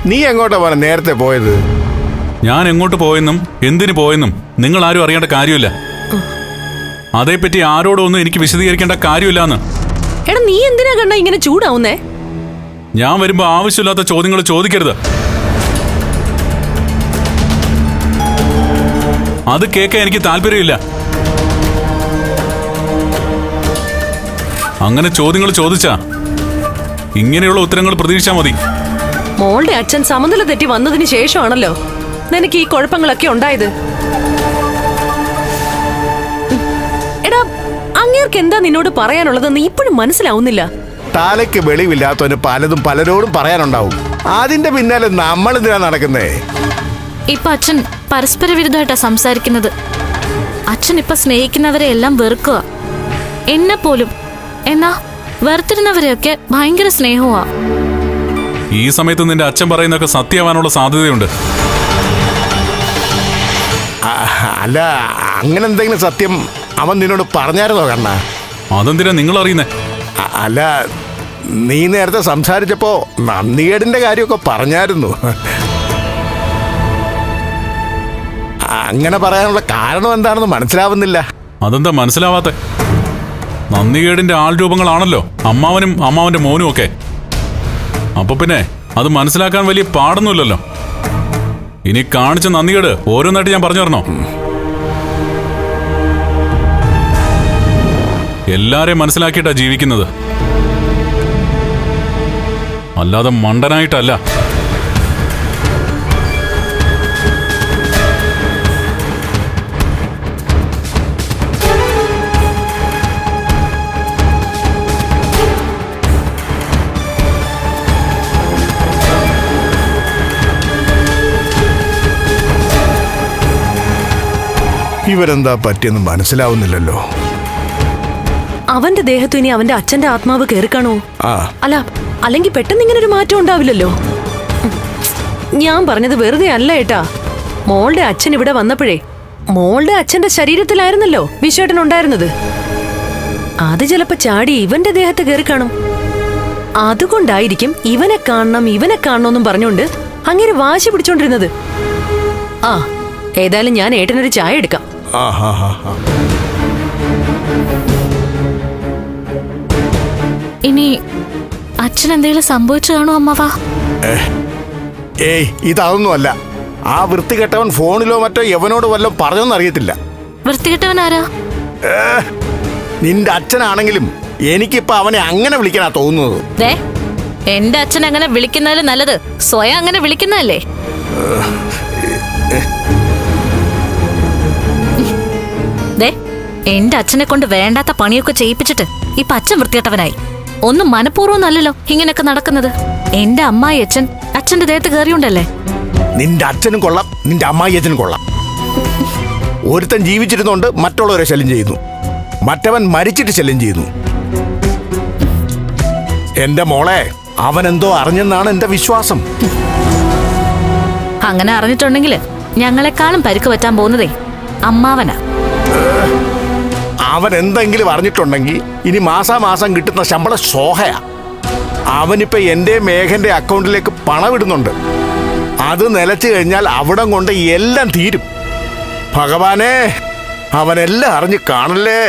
നീ എങ്ങോട്ടാ പോനെ നേരത്തെ പോയത്? ഞാൻ എങ്ങോട്ട് പോയെന്നും എന്തിനു പോയെന്നും നിങ്ങൾ ആരും അറിയേണ്ട കാര്യമില്ല. അതേപ്പറ്റി ആരോടും ഒന്നും എനിക്ക് വിശദീകരിക്കേണ്ട കാര്യമില്ലാന്ന്. എടാ നീ എന്തിനാ കണ്ണ ഇങ്ങനെ ചൂടാവുന്നേ? ഞാൻ വരുമ്പോ ആവശ്യമില്ലാത്ത ചോദ്യങ്ങൾ ചോദിക്കരുത്. അത് കേൾക്കാൻ എനിക്ക് താല്പര്യമില്ല. അങ്ങനെ ചോദ്യങ്ങൾ ചോദിച്ചാ ഇങ്ങനെയുള്ള ഉത്തരങ്ങൾ പ്രതീക്ഷിച്ചാ മതി. മോളുടെ അച്ഛൻ സമനില തെറ്റി വന്നതിന് ശേഷമാണല്ലോ നിനക്ക് ഈ കുഴപ്പങ്ങളൊക്കെ ഉണ്ടായത്. എടാ അങ്ങേർക്ക് എന്താ നിന്നോട് പറയാനുള്ളതെന്ന് ഇപ്പോഴും മനസ്സിലാവുന്നില്ല. തലയ്ക്ക് വെളിവില്ലാത്തവന് പലതും പലരോടും പറയാനുണ്ടാവും. അതിന്റെ പിന്നാലെ നമ്മൾ എന്തിനാ നടക്കുന്നേ? ഇപ്പൊ അച്ഛൻ പരസ്പര വിരുദ്ധമായിട്ടാ സംസാരിക്കുന്നത്. അച്ഛൻ ഇപ്പൊ സ്നേഹിക്കുന്നവരെ എല്ലാം വെറുക്കുക, എന്നെ പോലും. എന്നാ വെറുത്തിരുന്നവരെയൊക്കെ ഭയങ്കര സ്നേഹമാ. ഈ സമയത്ത് നിന്റെ അച്ഛൻ പറയുന്നതൊക്കെ സത്യമാവാനുള്ള സാധ്യതയുണ്ട്. അല്ല, അങ്ങനെ എന്തെങ്കിലും സത്യം അവൻ നിന്നോട് പറഞ്ഞായിരുന്നോ കണ്ണ? അതെന്തിനാ നിങ്ങൾ അറിയുന്നേ? അല്ല, നീ നേരത്തെ സംസാരിച്ചപ്പോ നന്ദികേടിന്റെ കാര്യമൊക്കെ പറഞ്ഞായിരുന്നു. അങ്ങനെ പറയാനുള്ള കാരണം എന്താണെന്ന് മനസ്സിലാവുന്നില്ല. അതെന്താ മനസ്സിലാവാത്തെ? നന്ദികേടിന്റെ ആൾ രൂപങ്ങളാണല്ലോ അമ്മാവനും അമ്മാവന്റെ മോനും ഒക്കെ. അപ്പൊ പിന്നെ അത് മനസ്സിലാക്കാൻ വലിയ പാടൊന്നുമില്ലല്ലോ. ഇനി കാണിച്ച നന്ദികേട് ഓരോന്നായിട്ട് ഞാൻ പറഞ്ഞു തരണോ? എല്ലാരെയും മനസ്സിലാക്കിയിട്ടാ ജീവിക്കുന്നത്, അല്ലാതെ മണ്ടനായിട്ടല്ല. ഇവരെന്താ പറ്റിയെന്ന് മനസ്സിലാവുന്നില്ലല്ലോ. അവന്റെ ദേഹത്തു ഇനി അവന്റെ അച്ഛന്റെ ആത്മാവ് കേറിക്കാണോ? അല്ല, അല്ലെങ്കിൽ പെട്ടെന്ന് ഇങ്ങനെ ഒരു മാറ്റം ഉണ്ടാവില്ലല്ലോ. ഞാൻ പറഞ്ഞത് വെറുതെ അല്ല ഏട്ടാ. മോളുടെ അച്ഛൻ ഇവിടെ വന്നപ്പോഴേ മോളുടെ അച്ഛന്റെ ശരീരത്തിലായിരുന്നല്ലോ വിശ്വേട്ടൻ ഉണ്ടായിരുന്നത്. അത് ചിലപ്പോ ചാടി ഇവന്റെ ദേഹത്ത് കേറിക്കാണും. അതുകൊണ്ടായിരിക്കും ഇവനെ കാണണമെന്നും പറഞ്ഞുകൊണ്ട് അങ്ങനെ വാശി പിടിച്ചോണ്ടിരുന്നത്. ആ, ഏതായാലും ഞാൻ ഏട്ടനൊരു ചായ എടുക്കാം. ഇനി അച്ഛൻ എന്തെങ്കിലും സംഭവിച്ചു കാണോ അമ്മവാ? ഏയ്, ഇതൊന്നുമല്ല. ആ വൃത്തികെട്ടവൻ ഫോണിലോ മറ്റോ എവനോട് വല്ലതും പറഞ്ഞോന്ന് അറിയത്തില്ല. വൃത്തികെട്ടവൻ ആരാ? നിന്റെ അച്ഛനാണെങ്കിലും എനിക്കിപ്പോ അവനെ അങ്ങനെ വിളിക്കാനാ തോന്നുന്നത്. എന്റെ അച്ഛൻ അങ്ങനെ വിളിക്കുന്നതിൽ നല്ലത് സ്വയം അങ്ങനെ വിളിക്കുന്നതല്ലേ. എന്റെ അച്ഛനെ കൊണ്ട് വേണ്ടാത്ത പണിയൊക്കെ ചെയ്യിപ്പിച്ചിട്ട് ഇപ്പൊ അച്ഛൻ വൃത്തികെട്ടവനായി. ഒന്നും മനഃപൂർവ്വം അല്ലല്ലോ ഇങ്ങനെയൊക്കെ നടക്കുന്നത്. എന്റെ അമ്മായി അച്ഛൻ അച്ഛന്റെ ദേഹത്ത് കയറിയുണ്ടല്ലേ. നിന്റെ അച്ഛനും കൊള്ളാം, നിന്റെ അമ്മായി അച്ഛനും കൊള്ളാം. ഒരുത്തൻ ജീവിച്ചിരുന്നോണ്ട് മറ്റുള്ളവരെ ശല്യം ചെയ്യുന്നു, മറ്റവൻ മരിച്ചിട്ട് ശല്യം ചെയ്യുന്നു. എന്റെ മോളെ, അവനെന്തോ അറിഞ്ഞെന്നാണ് എന്റെ വിശ്വാസം. അങ്ങനെ അറിഞ്ഞിട്ടുണ്ടെങ്കിൽ ഞങ്ങളെക്കാളും പരിക്ക് പറ്റാൻ പോകുന്നതേ അമ്മാവനാ. അവൻ എന്തെങ്കിലും അറിഞ്ഞിട്ടുണ്ടെങ്കിൽ ഇനി മാസാമാസം കിട്ടുന്ന ശമ്പളം ശോഹയാ. അവനിപ്പോ എന്റെ മേഘന്റെ അക്കൗണ്ടിലേക്ക് പണം ഇടുന്നുണ്ട്. അത് നിലച്ചു കഴിഞ്ഞാൽ അവിടം കൊണ്ട് എല്ലാം തീരും. ഭഗവാനെ, അവനെല്ലാം അറിഞ്ഞ് കാണല്ലേ.